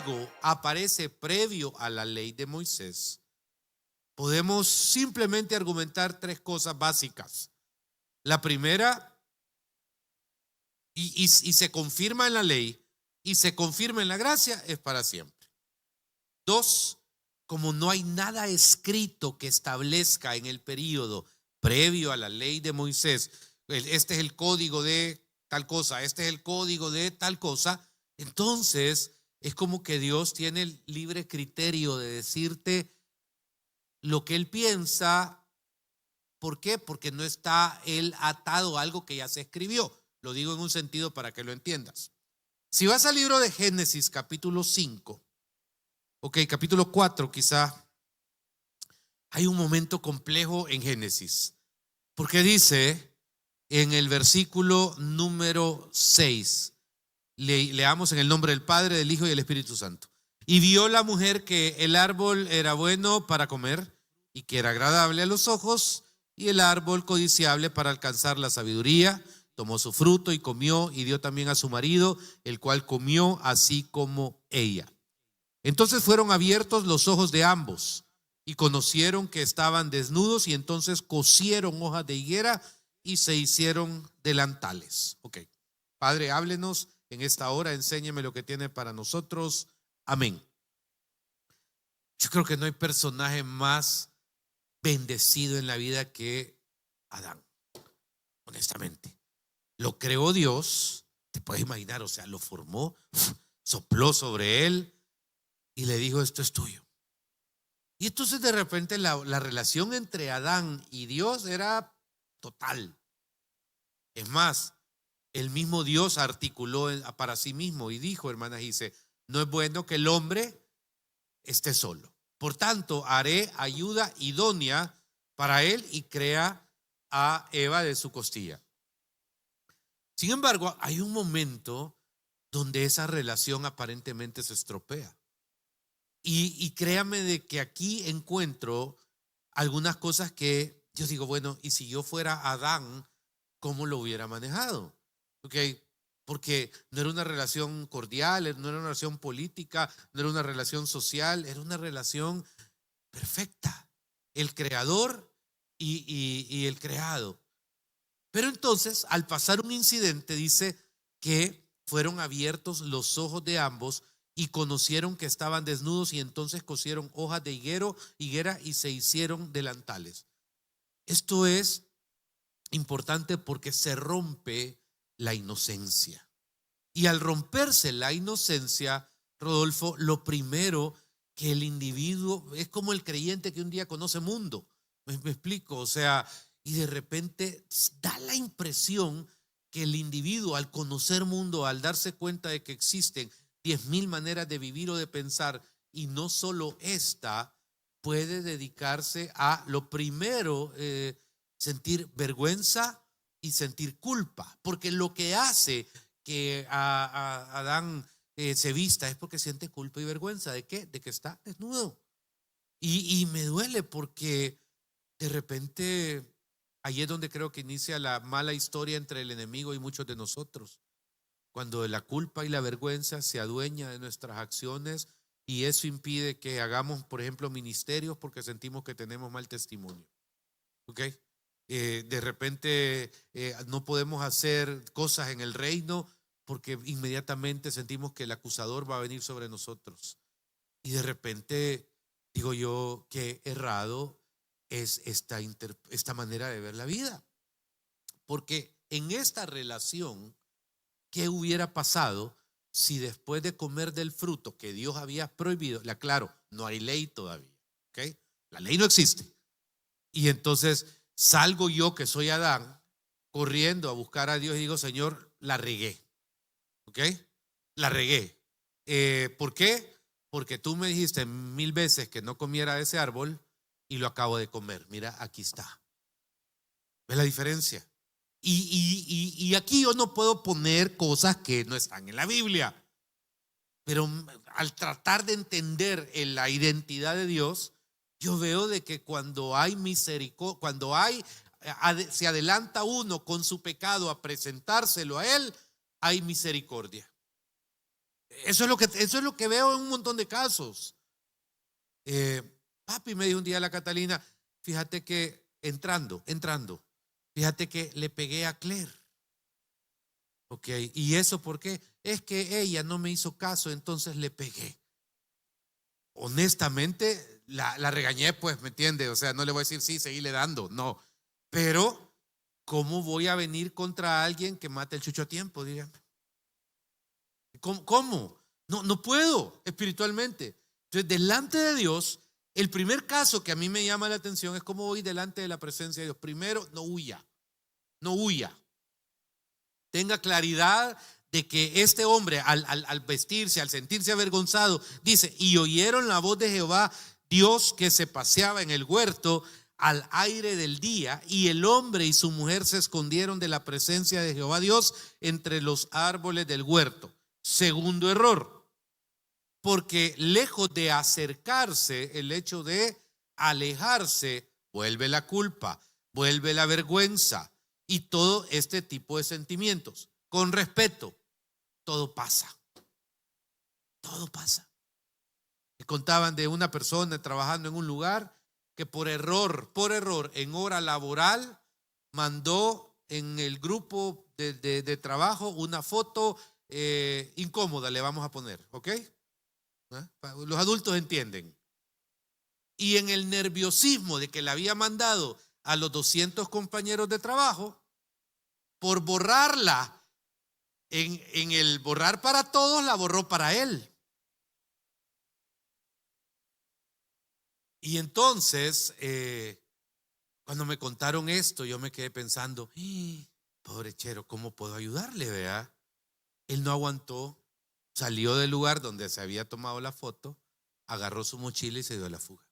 algo aparece previo a la ley de Moisés, podemos simplemente argumentar tres cosas básicas. La primera, y se confirma en la ley y se confirma en la gracia, es para siempre. Dos, como no hay nada escrito que establezca en el período previo a la ley de Moisés, este es el código de tal cosa, este es el código de tal cosa, entonces es como que Dios tiene el libre criterio de decirte lo que Él piensa. ¿Por qué? Porque no está Él atado a algo que ya se escribió. Lo digo en un sentido para que lo entiendas. Si vas al libro de Génesis capítulo 5, capítulo 4 quizá, hay un momento complejo en Génesis, porque dice en el versículo número 6, leamos en el nombre del Padre, del Hijo y del Espíritu Santo. Y vio la mujer que el árbol era bueno para comer y que era agradable a los ojos, y el árbol codiciable para alcanzar la sabiduría. Tomó su fruto y comió, y dio también a su marido, el cual comió así como ella. Entonces fueron abiertos los ojos de ambos y conocieron que estaban desnudos, y entonces cosieron hojas de higuera y se hicieron delantales. Padre, háblenos en esta hora, enséñeme lo que tiene para nosotros. Amén. Yo creo que no hay personaje más bendecido en la vida que Adán, honestamente. Lo creó Dios, te puedes imaginar, o sea, lo formó, sopló sobre él y le dijo: esto es tuyo. Y entonces de repente la relación entre Adán y Dios era total. Es más, el mismo Dios articuló para sí mismo y dijo, hermanas, dice: no es bueno que el hombre esté solo. Por tanto, haré ayuda idónea para él, y crea a Eva de su costilla. Sin embargo, hay un momento donde esa relación aparentemente se estropea. Y créame de que aquí encuentro algunas cosas que yo digo, bueno, y si yo fuera Adán, ¿cómo lo hubiera manejado? Porque no era una relación cordial, no era una relación política, no era una relación social, era una relación perfecta. El creador y el creado. Pero entonces, al pasar un incidente, dice que fueron abiertos los ojos de ambos y conocieron que estaban desnudos, y entonces cosieron hojas de higuera y se hicieron delantales. Esto es importante porque se rompe la inocencia. Y al romperse la inocencia, Rodolfo, lo primero que el individuo es como el creyente que un día conoce mundo. ¿Me explico? O sea, y de repente da la impresión que el individuo, al conocer mundo, al darse cuenta de que existen 10,000 maneras de vivir o de pensar, y no solo esta, puede dedicarse a lo primero, sentir vergüenza y sentir culpa, porque lo que hace que a Adán se vista es porque siente culpa y vergüenza. ¿De qué? De que está desnudo. Y me duele porque de repente ahí es donde creo que inicia la mala historia entre el enemigo y muchos de nosotros, cuando la culpa y la vergüenza se adueña de nuestras acciones, y eso impide que hagamos, por ejemplo, ministerios porque sentimos que tenemos mal testimonio. De repente no podemos hacer cosas en el reino porque inmediatamente sentimos que el acusador va a venir sobre nosotros. Y de repente digo yo, qué errado es esta manera de ver la vida. Porque en esta relación, ¿qué hubiera pasado si después de comer del fruto que Dios había prohibido? Le aclaro, no hay ley todavía. La ley no existe. Y entonces salgo yo, que soy Adán, corriendo a buscar a Dios y digo: Señor, la regué. La regué. ¿Por qué? Porque tú me dijiste 1000 veces que no comiera de ese árbol y lo acabo de comer. Mira, aquí está. ¿Ves la diferencia? Y aquí yo no puedo poner cosas que no están en la Biblia. Pero al tratar de entender la identidad de Dios, yo veo de que cuando hay misericordia, cuando se adelanta uno con su pecado a presentárselo a Él, hay misericordia. Eso es lo que veo en un montón de casos. Papi me dijo un día a la Catalina, fíjate que entrando, fíjate que le pegué a Claire. Ok, ¿y eso por qué? Es que ella no me hizo caso, entonces le pegué. Honestamente, la regañé, pues, ¿me entiende? O sea, no le voy a decir, sí, seguíle dando, no. Pero, ¿cómo voy a venir contra alguien que mate el chucho a tiempo? Dígame. ¿Cómo? No puedo espiritualmente. Entonces, delante de Dios, el primer caso que a mí me llama la atención es cómo voy delante de la presencia de Dios. Primero, no huya. Tenga claridad de que este hombre al vestirse, al sentirse avergonzado, dice, y oyeron la voz de Jehová, Dios que se paseaba en el huerto al aire del día, y el hombre y su mujer se escondieron de la presencia de Jehová Dios entre los árboles del huerto. Segundo error, porque lejos de acercarse, el hecho de alejarse, vuelve la culpa, vuelve la vergüenza y todo este tipo de sentimientos. Con respeto, todo pasa. Me contaban de una persona trabajando en un lugar que por error, en hora laboral, mandó en el grupo de trabajo una foto incómoda, le vamos a poner, ¿ok? Los adultos entienden. Y en el nerviosismo de que le había mandado a los 200 compañeros de trabajo, por borrarla, en el borrar para todos, la borró para él. Y entonces, cuando me contaron esto, yo me quedé pensando, pobre Chero, ¿cómo puedo ayudarle? ¿Vea? Él no aguantó, salió del lugar donde se había tomado la foto, agarró su mochila y se dio a la fuga.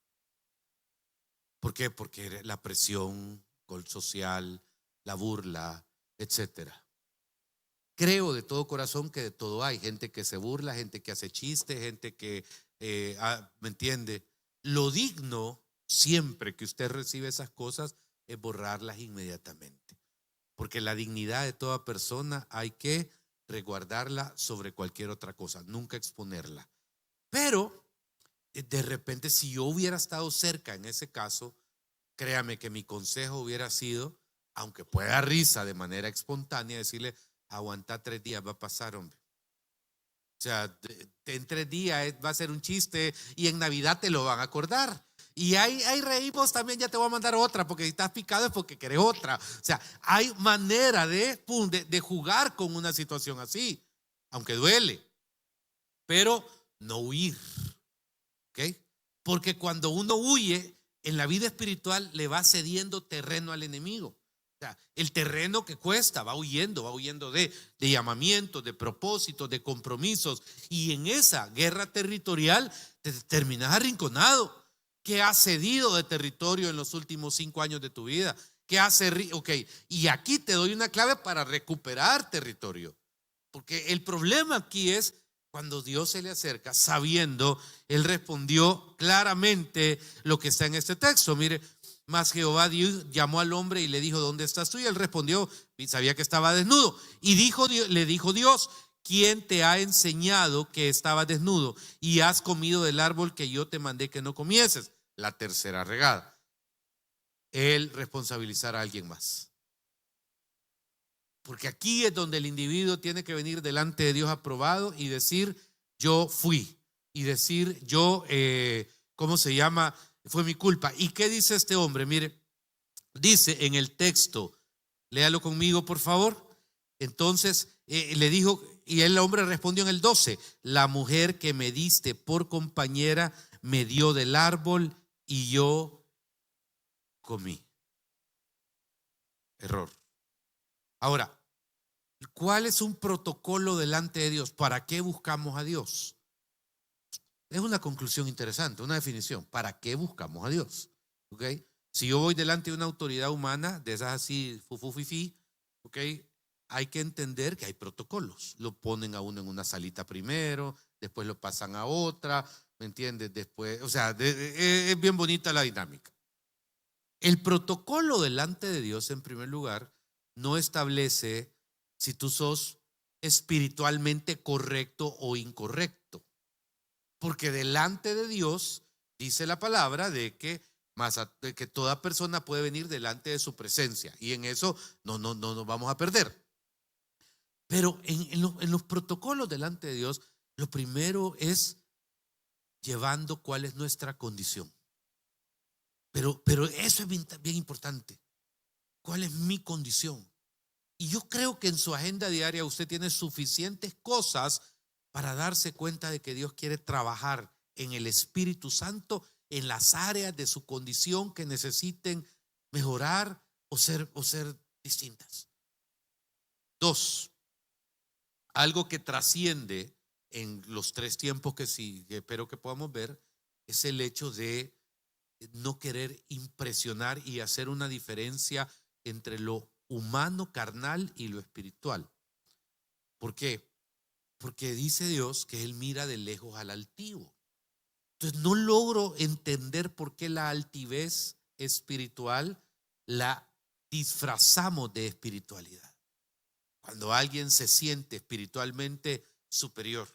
¿Por qué? Porque la presión social, la burla, etcétera. Creo de todo corazón que de todo hay, gente que se burla, gente que hace chistes, gente que, ¿me entiende? Lo digno, siempre que usted recibe esas cosas, es borrarlas inmediatamente. Porque la dignidad de toda persona hay que resguardarla sobre cualquier otra cosa, nunca exponerla. Pero, de repente, si yo hubiera estado cerca en ese caso, créame que mi consejo hubiera sido, aunque pueda risa de manera espontánea, decirle, aguanta 3 días, va a pasar, hombre. O sea, en 3 días va a ser un chiste y en Navidad te lo van a acordar. Y hay reímos también, ya te voy a mandar otra, porque si estás picado es porque querés otra. O sea, hay manera de jugar con una situación así, aunque duele, pero no huir. ¿Ok? Porque cuando uno huye, en la vida espiritual le va cediendo terreno al enemigo. O sea, el terreno que cuesta va huyendo de llamamientos, de propósitos, de compromisos. Y en esa guerra territorial te terminas arrinconado. ¿Qué has cedido de territorio en los últimos 5 años de tu vida? ¿Qué has cedido? Ok, y aquí te doy una clave para recuperar territorio. Porque el problema aquí es cuando Dios se le acerca, sabiendo, él respondió claramente lo que está en este texto. Mire, mas Jehová Dios llamó al hombre y le dijo, ¿dónde estás tú? Y él respondió, y sabía que estaba desnudo. Y le dijo Dios, ¿quién te ha enseñado que estabas desnudo y has comido del árbol que yo te mandé que no comieses? La tercera regada. Él responsabilizar a alguien más. Porque aquí es donde el individuo tiene que venir delante de Dios aprobado y decir, yo fui. Y decir, yo, ¿cómo se llama? Fue mi culpa. ¿Y qué dice este hombre? Mire, dice en el texto, léalo conmigo por favor. Entonces le dijo, y el hombre respondió en el 12, la mujer que me diste por compañera me dio del árbol y yo comí. Error. Ahora, ¿cuál es un protocolo delante de Dios? ¿Para qué buscamos a Dios? Es una conclusión interesante, una definición. ¿Para qué buscamos a Dios? ¿Okay? Si yo voy delante de una autoridad humana, de esas así, fufufifi, ¿okay? Hay que entender que hay protocolos. Lo ponen a uno en una salita primero, después lo pasan a otra, ¿me entiendes? Después, o sea, es bien bonita la dinámica. El protocolo delante de Dios, en primer lugar, no establece si tú sos espiritualmente correcto o incorrecto. Porque delante de Dios dice la palabra de que toda persona puede venir delante de su presencia, y en eso no nos vamos a perder. Pero en los protocolos delante de Dios, lo primero es llevando cuál es nuestra condición. Pero eso es bien importante. ¿Cuál es mi condición? Y yo creo que en su agenda diaria usted tiene suficientes cosas para darse cuenta de que Dios quiere trabajar en el Espíritu Santo en las áreas de su condición que necesiten mejorar o ser distintas. 2, algo que trasciende en los 3 tiempos que espero que podamos ver, es el hecho de no querer impresionar y hacer una diferencia entre lo humano, carnal, y lo espiritual. ¿Por qué? Porque dice Dios que Él mira de lejos al altivo. Entonces no logro entender por qué la altivez espiritual la disfrazamos de espiritualidad. Cuando alguien se siente espiritualmente superior.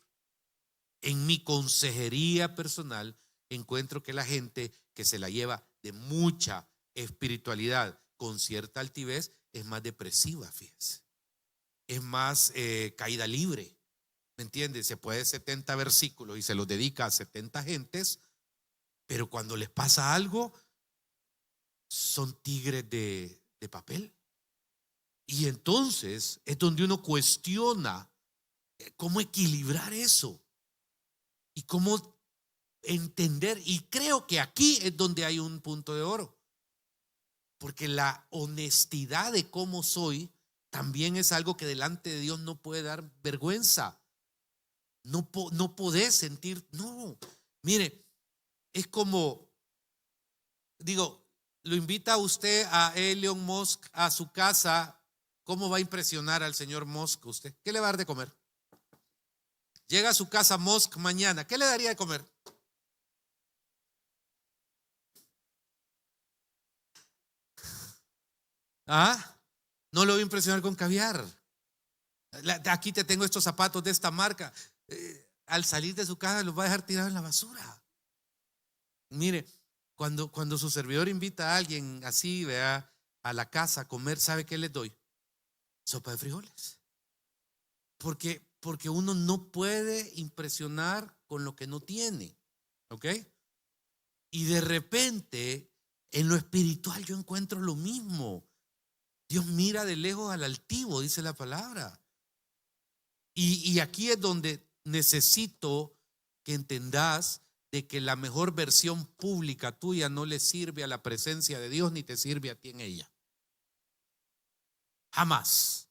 En mi consejería personal encuentro que la gente que se la lleva de mucha espiritualidad con cierta altivez es más depresiva, fíjense. Es más caída libre. ¿Me entiendes? Se puede 70 versículos y se los dedica a 70 gentes, pero cuando les pasa algo, son tigres de papel. Y entonces es donde uno cuestiona cómo equilibrar eso y cómo entender. Y creo que aquí es donde hay un punto de oro, porque la honestidad de cómo soy también es algo que delante de Dios no puede dar vergüenza. No podés sentir, no. Mire, es como, digo, lo invita a usted a Elon Musk a su casa. ¿Cómo va a impresionar al señor Musk usted? ¿Qué le va a dar de comer? Llega a su casa Musk mañana, ¿qué le daría de comer? No lo voy a impresionar con caviar. Aquí te tengo estos zapatos de esta marca. Al salir de su casa los va a dejar tirados en la basura. Mire, cuando su servidor invita a alguien así, vea, a la casa a comer, ¿sabe qué les doy? Sopa de frijoles. Porque uno no puede impresionar con lo que no tiene. ¿Ok? Y de repente, en lo espiritual yo encuentro lo mismo. Dios mira de lejos al altivo, dice la palabra. Y aquí es donde necesito que entendás de que la mejor versión pública tuya no le sirve a la presencia de Dios ni te sirve a ti en ella. Jamás.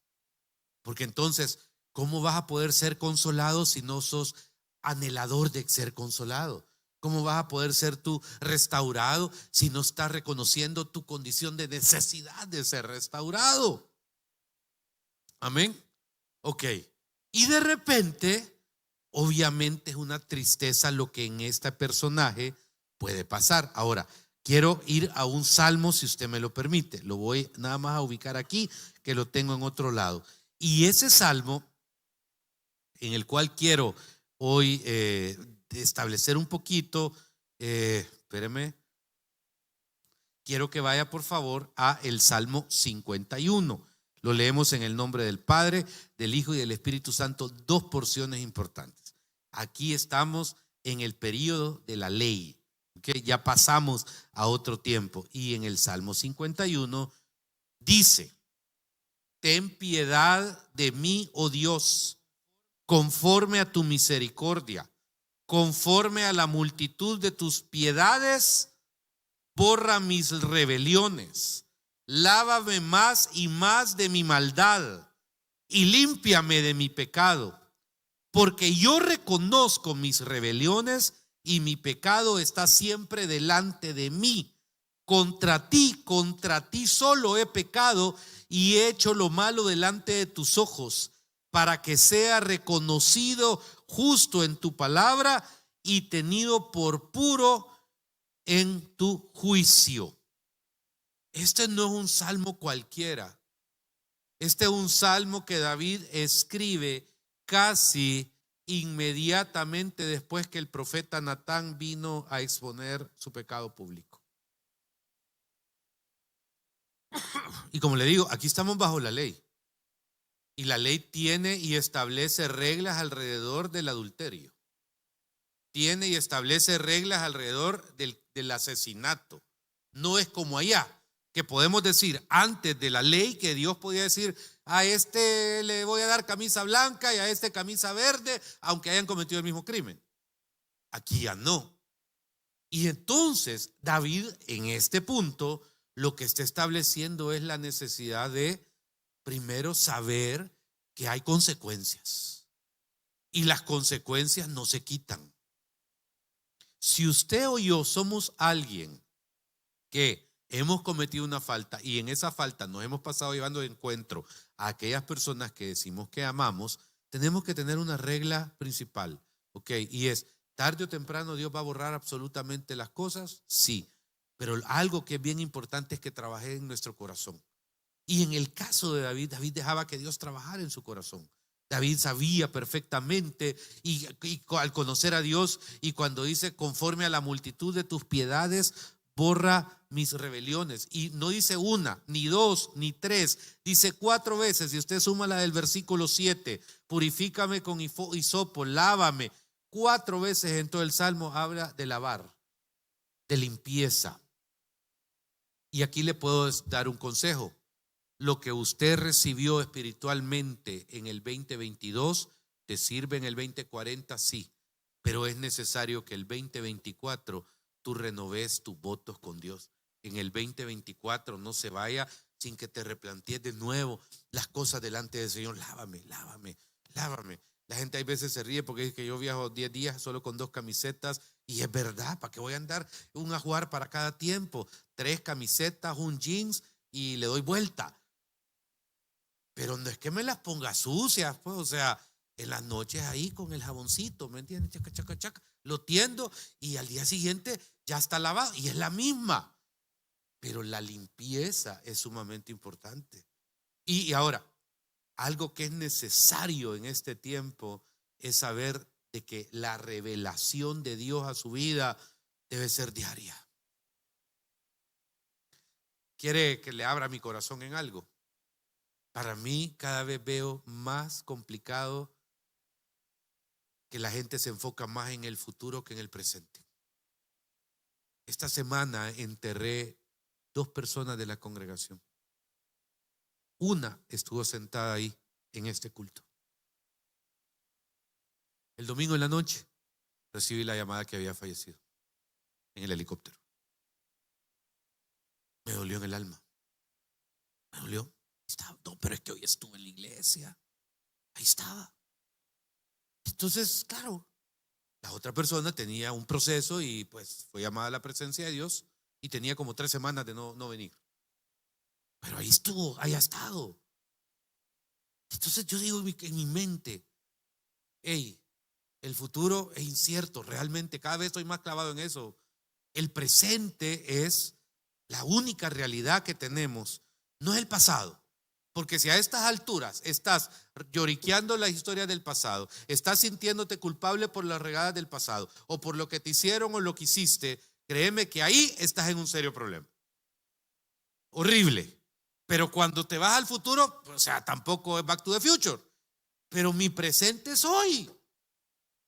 Porque entonces, ¿cómo vas a poder ser consolado si no sos anhelador de ser consolado? ¿Cómo vas a poder ser tú restaurado si no estás reconociendo tu condición de necesidad de ser restaurado? Amén. Ok. Y de repente, obviamente es una tristeza lo que en este personaje puede pasar. Ahora, quiero ir a un salmo, si usted me lo permite. Lo voy nada más a ubicar aquí, que lo tengo en otro lado. Y ese salmo, en el cual quiero hoy establecer un poquito, espéreme, quiero que vaya por favor a el Salmo 51. Lo leemos en el nombre del Padre, del Hijo y del Espíritu Santo, 2 porciones importantes. Aquí estamos en el periodo de la ley, ¿okay? Ya pasamos a otro tiempo. Y en el Salmo 51 dice: ten piedad de mí, oh Dios, conforme a tu misericordia, conforme a la multitud de tus piedades, borra mis rebeliones, lávame más y más de mi maldad y límpiame de mi pecado, porque yo reconozco mis rebeliones y mi pecado está siempre delante de mí. Contra ti solo he pecado y he hecho lo malo delante de tus ojos, para que sea reconocido justo en tu palabra y tenido por puro en tu juicio. Este no es un salmo cualquiera. Este es un salmo que David escribe casi inmediatamente después que el profeta Natán vino a exponer su pecado público. Y como le digo, aquí estamos bajo la ley. Y la ley tiene y establece reglas alrededor del adulterio. Tiene y establece reglas alrededor del asesinato. No es como allá, que podemos decir antes de la ley que Dios podía decir: a este le voy a dar camisa blanca y a este camisa verde, aunque hayan cometido el mismo crimen. Aquí ya no. Y entonces David, en este punto, lo que está estableciendo es la necesidad de primero saber que hay consecuencias, y las consecuencias no se quitan. Si usted o yo somos alguien que hemos cometido una falta y en esa falta nos hemos pasado llevando de encuentro a aquellas personas que decimos que amamos, tenemos que tener una regla principal, ¿ok? Y es: tarde o temprano Dios va a borrar absolutamente las cosas, sí, pero algo que es bien importante es que trabaje en nuestro corazón. Y en el caso de David, David dejaba que Dios trabajara en su corazón. David sabía perfectamente y al conocer a Dios, y cuando dice: conforme a la multitud de tus piedades, borra mis rebeliones. Y no dice una, ni dos, ni tres, dice 4 veces. Y usted suma la del versículo 7, purifícame con hisopo, lávame. 4 veces en todo el Salmo habla de lavar, de limpieza. Y aquí le puedo dar un consejo. Lo que usted recibió espiritualmente en el 2022 te sirve en el 2040, sí, pero es necesario que el 2024 tú renoves tus votos con Dios. En el 2024 no se vaya sin que te replantees de nuevo las cosas delante del Señor. Lávame, lávame, lávame. La gente a veces se ríe porque dice que yo viajo 10 días solo con 2 camisetas, y es verdad. ¿Para qué voy a andar un ajuar para cada tiempo? 3 camisetas, un jeans y le doy vuelta. Pero no es que me las ponga sucias, pues, o sea, en las noches ahí con el jaboncito, ¿me entiendes? Chaca, chaca, chaca, lo tiendo y al día siguiente ya está lavado y es la misma. Pero la limpieza es sumamente importante. Y ahora, algo que es necesario en este tiempo es saber de que la revelación de Dios a su vida debe ser diaria. ¿Quiere que le abra mi corazón en algo? Para mí cada vez veo más complicado que la gente se enfoca más en el futuro que en el presente. Esta semana enterré 2 personas de la congregación. Una estuvo sentada ahí en este culto. El domingo en la noche recibí la llamada que había fallecido en el helicóptero. Me dolió en el alma. Me dolió. No, pero es que hoy estuve en la iglesia. Ahí estaba. Entonces, claro, la otra persona tenía un proceso y pues fue llamada a la presencia de Dios y tenía como 3 semanas de no venir. Pero ahí estuvo, ahí ha estado. Entonces yo digo en mi mente: hey, el futuro es incierto, realmente cada vez estoy más clavado en eso. El presente es la única realidad que tenemos, no es el pasado. Porque si a estas alturas estás lloriqueando la historia del pasado, estás sintiéndote culpable por las regadas del pasado o por lo que te hicieron o lo que hiciste, créeme que ahí estás en un serio problema. Horrible. Pero cuando te vas al futuro, o sea, tampoco es back to the future. Pero mi presente es hoy.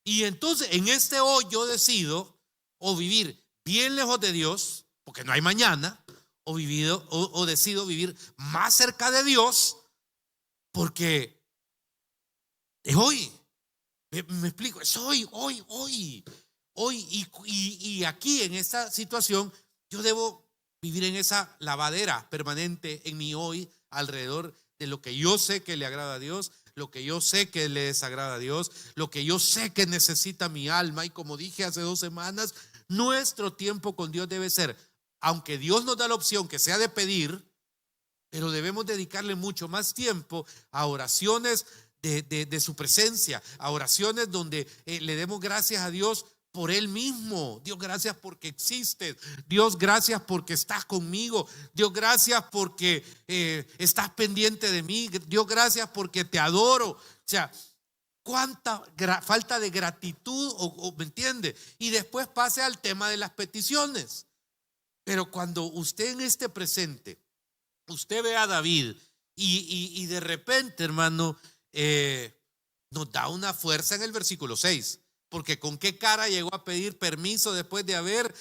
Y entonces en este hoy yo decido o vivir bien lejos de Dios, porque no hay mañana, o decido vivir más cerca de Dios, porque es hoy. Me explico, es hoy. Y aquí en esta situación yo debo vivir en esa lavadera permanente en mi hoy, alrededor de lo que yo sé que le agrada a Dios, lo que yo sé que le desagrada a Dios, lo que yo sé que necesita mi alma. Y como dije hace 2 semanas, nuestro tiempo con Dios debe ser, aunque Dios nos da la opción que sea de pedir, pero debemos dedicarle mucho más tiempo a oraciones de su presencia, a oraciones donde le demos gracias a Dios por Él mismo. Dios, gracias porque existes. Dios, gracias porque estás conmigo. Dios, gracias porque estás pendiente de mí. Dios, gracias porque te adoro. O sea, cuánta falta de gratitud, ¿me entiende? Y después pase al tema de las peticiones. Pero cuando usted en este presente, usted ve a David y de repente, hermano, nos da una fuerza en el versículo 6. Porque con qué cara llegó a pedir permiso después de haber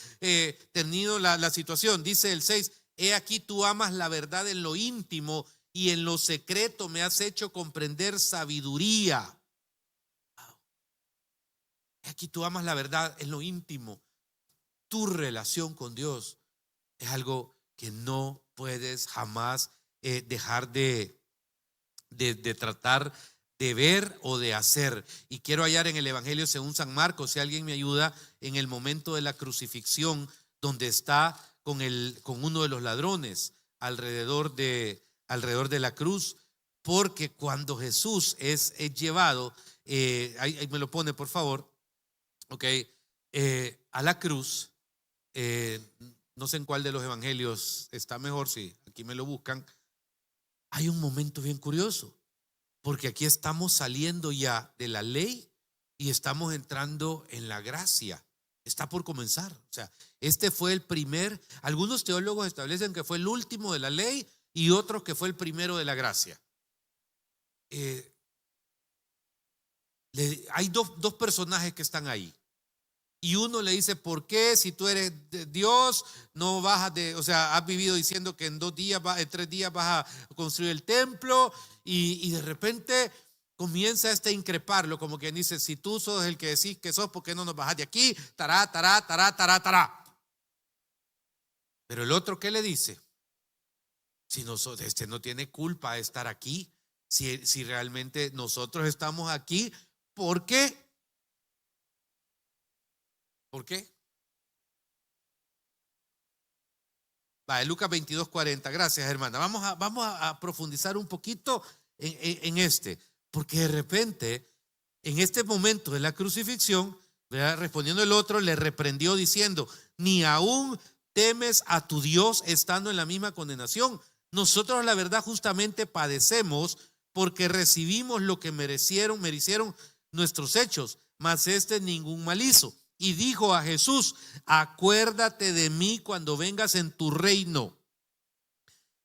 tenido la situación. Dice el 6, he aquí tú amas la verdad en lo íntimo y en lo secreto me has hecho comprender sabiduría. Aquí tú amas la verdad en lo íntimo. Tu relación con Dios es algo que no puedes jamás dejar de tratar de ver o de hacer. Y quiero hallar en el Evangelio según San Marcos, si alguien me ayuda, en el momento de la crucifixión, donde está con uno de los ladrones alrededor de la cruz. Porque cuando Jesús es llevado, ahí me lo pone por favor, a la cruz, no sé en cuál de los evangelios está mejor, si aquí me lo buscan. Hay un momento bien curioso, porque aquí estamos saliendo ya de la ley y estamos entrando en la gracia. Está por comenzar. O sea, este fue el primer. Algunos teólogos establecen que fue el último de la ley y otros que fue el primero de la gracia. Hay dos personajes que están ahí. Y uno le dice, ¿por qué si tú eres de Dios no vas o sea, has vivido diciendo que en 3 días vas a construir el templo? Y de repente comienza a increparlo, como quien dice, si tú sos el que decís que sos, ¿por qué no nos bajas de aquí? Tará. Pero el otro, ¿qué le dice? Si este no tiene culpa de estar aquí, si realmente nosotros estamos aquí, ¿por qué? ¿Por qué? Lucas 22:40. Gracias, hermana. Vamos a profundizar un poquito en este, porque de repente, en este momento de la crucifixión, ¿verdad? Respondiendo el otro, le reprendió diciendo, ni aún temes a tu Dios estando en la misma condenación. Nosotros, la verdad, justamente padecemos porque recibimos lo que merecieron nuestros hechos, mas ningún mal hizo. Y dijo a Jesús, acuérdate de mí cuando vengas en tu reino.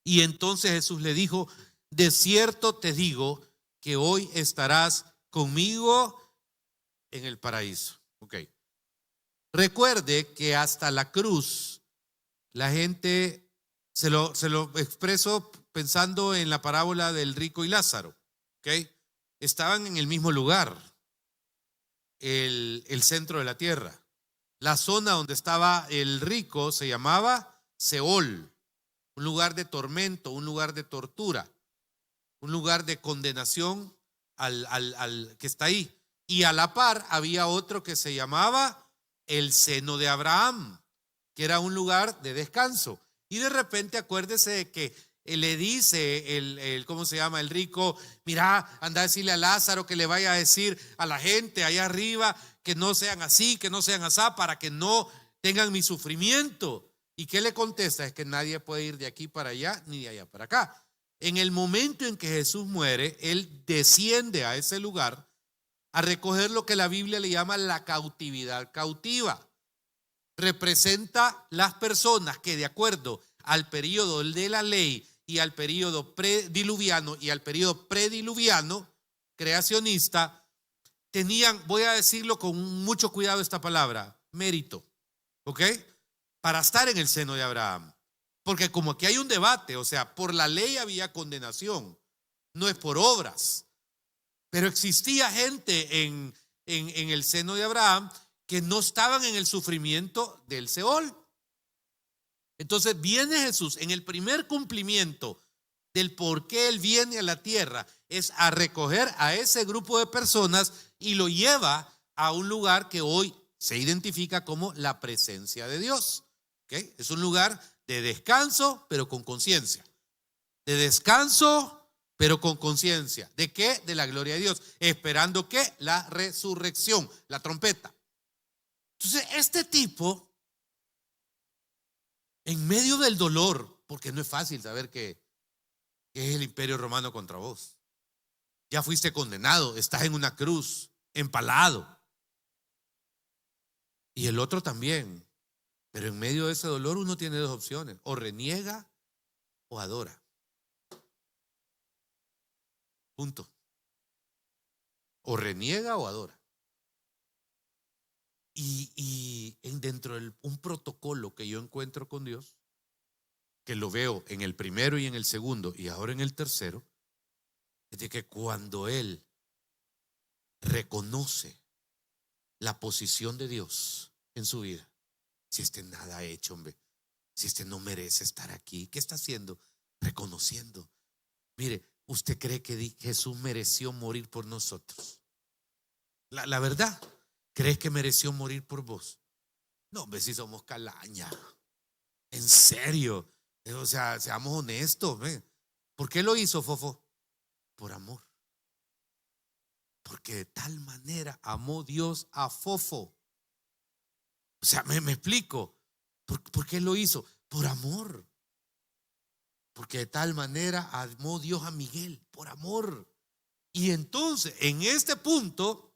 Y entonces Jesús le dijo, de cierto te digo que hoy estarás conmigo en el paraíso. Recuerde que hasta la cruz la gente se lo expresó pensando en la parábola del rico y Lázaro. Estaban en el mismo lugar. El centro de la tierra. La zona donde estaba el rico se llamaba Seol, un lugar de tormento, un lugar de tortura, un lugar de condenación al que está ahí. Y a la par había otro que se llamaba el seno de Abraham, que era un lugar de descanso. Y de repente acuérdese de que le dice ¿cómo se llama? El rico, mira, anda a decirle a Lázaro que le vaya a decir a la gente allá arriba que no sean así, que no sean así, para que no tengan mi sufrimiento. ¿Y qué le contesta? Es que nadie puede ir de aquí para allá ni de allá para acá. En el momento en que Jesús muere, él desciende a ese lugar a recoger lo que la Biblia le llama la cautividad cautiva. Representa las personas que de acuerdo al periodo de la ley y al periodo prediluviano y al periodo prediluviano creacionista tenían, voy a decirlo con mucho cuidado esta palabra, mérito, para estar en el seno de Abraham. Porque como aquí hay un debate, o sea, por la ley había condenación, no es por obras, pero existía gente en el seno de Abraham que no estaban en el sufrimiento del Seol. Entonces viene Jesús en el primer cumplimiento del por qué Él viene a la tierra, es a recoger a ese grupo de personas y lo lleva a un lugar que hoy se identifica como la presencia de Dios. Es un lugar de descanso, pero con conciencia. De descanso, pero con conciencia. ¿De qué? De la gloria de Dios. Esperando que la resurrección, la trompeta. Entonces, este tipo, en medio del dolor, porque no es fácil saber que es el imperio romano contra vos. Ya fuiste condenado, estás en una cruz, empalado. Y el otro también. Pero en medio de ese dolor uno tiene dos opciones: o reniega o adora. Punto. O reniega o adora. Y dentro de un protocolo que yo encuentro con Dios, que lo veo en el primero y en el segundo y ahora en el tercero, es de que cuando Él reconoce la posición de Dios en su vida, si nada ha hecho, hombre, si no merece estar aquí, ¿qué está haciendo? Reconociendo. Mire, ¿usted cree que Jesús mereció morir por nosotros? La verdad, ¿crees que mereció morir por vos? No, hombre, si somos calaña. En serio. O sea, seamos honestos. ¿Por qué lo hizo, Fofo? Por amor. Porque de tal manera amó Dios a Fofo. O sea, me explico. ¿Por qué lo hizo? Por amor. Porque de tal manera amó Dios a Miguel. Por amor. Y entonces, en este punto,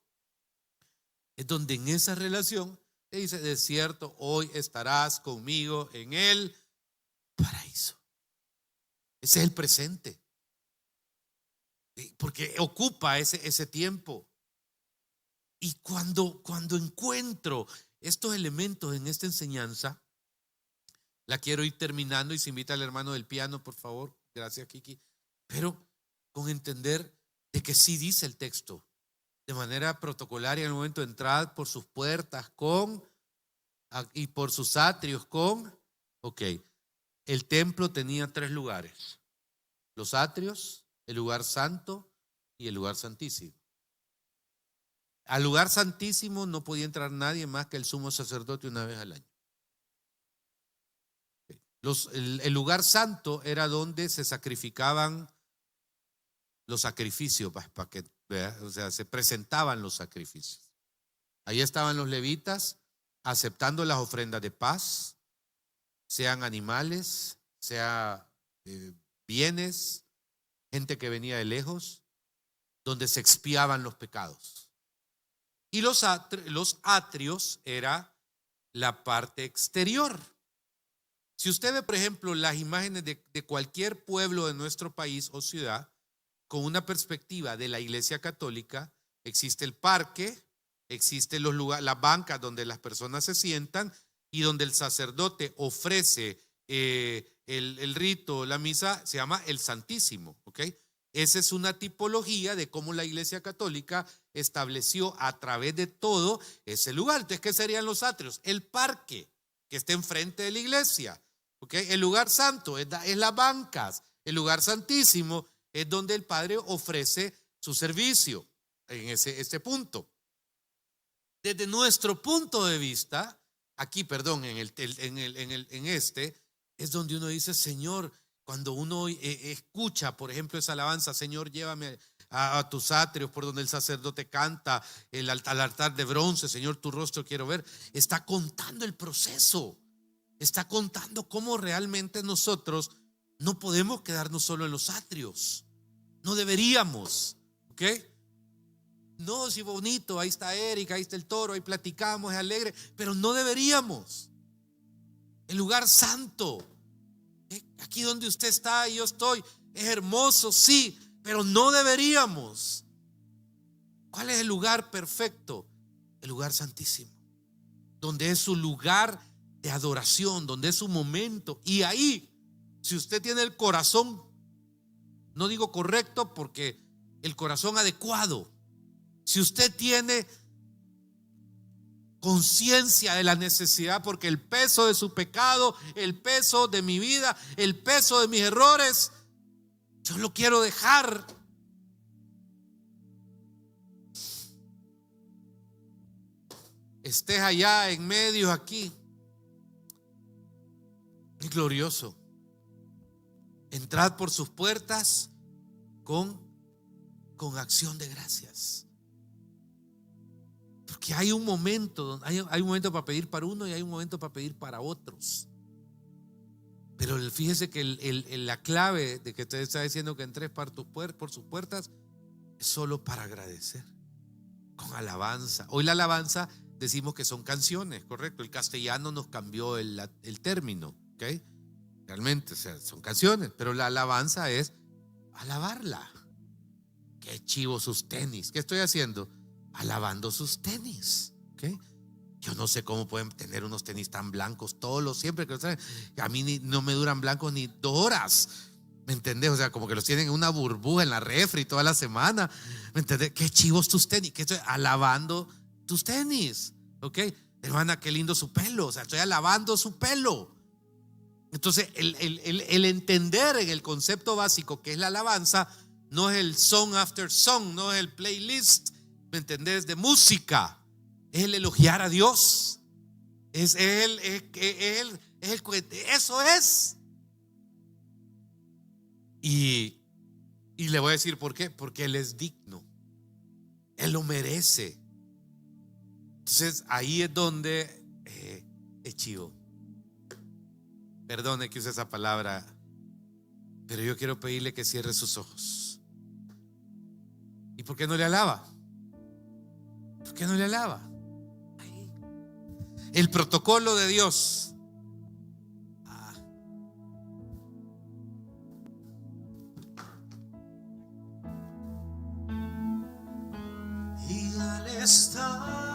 es donde en esa relación te dice: de cierto, hoy estarás conmigo en el paraíso. Ese es el presente. Porque ocupa ese tiempo. Y cuando encuentro estos elementos en esta enseñanza, la quiero ir terminando y se invita al hermano del piano, por favor. Gracias, Kiki. Pero con entender de que sí dice el texto, de manera protocolaria, en el momento de entrada por sus puertas y por sus atrios ok. El templo tenía 3 lugares: los atrios, el lugar santo y el lugar santísimo. Al lugar santísimo no podía entrar nadie más que el sumo sacerdote una vez al año. El lugar santo era donde se sacrificaban los sacrificios, para que vean, o sea, se presentaban los sacrificios. Ahí estaban los levitas aceptando las ofrendas de paz, sean animales, sea bienes, gente que venía de lejos, donde se expiaban los pecados. Y los atrios era la parte exterior. Si usted ve, por ejemplo, las imágenes de cualquier pueblo de nuestro país o ciudad, con una perspectiva de la Iglesia Católica, existe el parque, existen los lugares, las bancas donde las personas se sientan y donde el sacerdote ofrece el rito, la misa, se llama el Santísimo, ¿ok? Esa es una tipología de cómo la Iglesia Católica estableció a través de todo ese lugar. Entonces, ¿qué serían los atrios? El parque que está enfrente de la iglesia, ¿ok? El lugar santo es las bancas. El lugar santísimo es donde el Padre ofrece su servicio en este punto. Desde nuestro punto de vista, aquí, perdón, en este, es donde uno dice: Señor, cuando uno escucha, por ejemplo, esa alabanza: Señor, llévame a tus atrios, por donde el sacerdote canta, al altar de bronce, Señor, tu rostro quiero ver. Está contando el proceso, está contando cómo realmente nosotros no podemos quedarnos solo en los atrios. No deberíamos, ¿ok? No, si bonito, ahí está Erika, ahí está el toro, ahí platicamos, es alegre, pero no deberíamos. El lugar santo, aquí donde usted está y yo estoy, es hermoso, sí, pero no deberíamos. ¿Cuál es el lugar perfecto? El lugar santísimo, donde es su lugar de adoración, donde es su momento. Y ahí, si usted tiene el corazón, no digo correcto, porque el corazón adecuado, si usted tiene conciencia de la necesidad, porque el peso de su pecado, el peso de mi vida, el peso de mis errores, yo lo quiero dejar. Estés allá en medio, aquí, es glorioso. Entrad por sus puertas con acción de gracias. Porque hay un momento, hay un momento para pedir para uno y hay un momento para pedir para otros. Pero fíjese que la clave de que usted está diciendo que entres por sus puertas es solo para agradecer, con alabanza. Hoy la alabanza decimos que son canciones, correcto. El castellano nos cambió el término, ¿ok? Realmente, o sea, son canciones, pero la alabanza es alabarla. Qué chivo sus tenis. ¿Qué estoy haciendo? Alabando sus tenis, ¿ok? Yo no sé cómo pueden tener unos tenis tan blancos, todos los siempre que los traen. A mí no me duran blancos ni 2 horas. ¿Me entendés? O sea, como que los tienen en una burbuja en la refri toda la semana. ¿Me entendés? Qué chivos tus tenis. Que estoy alabando tus tenis, ¿ok? Hermana, qué lindo su pelo. O sea, estoy alabando su pelo. Entonces, el entender en el concepto básico que es la alabanza, no es el song after song, no es el playlist, ¿me entendés? De música. Es el elogiar a Dios. Eso es. Y le voy a decir por qué. Porque Él es digno. Él lo merece. Entonces ahí es donde es chivo. Perdone que use esa palabra, pero yo quiero pedirle que cierre sus ojos. ¿Y por qué no le alaba? ¿Por qué no le alaba? Ahí. El protocolo de Dios. Y al estar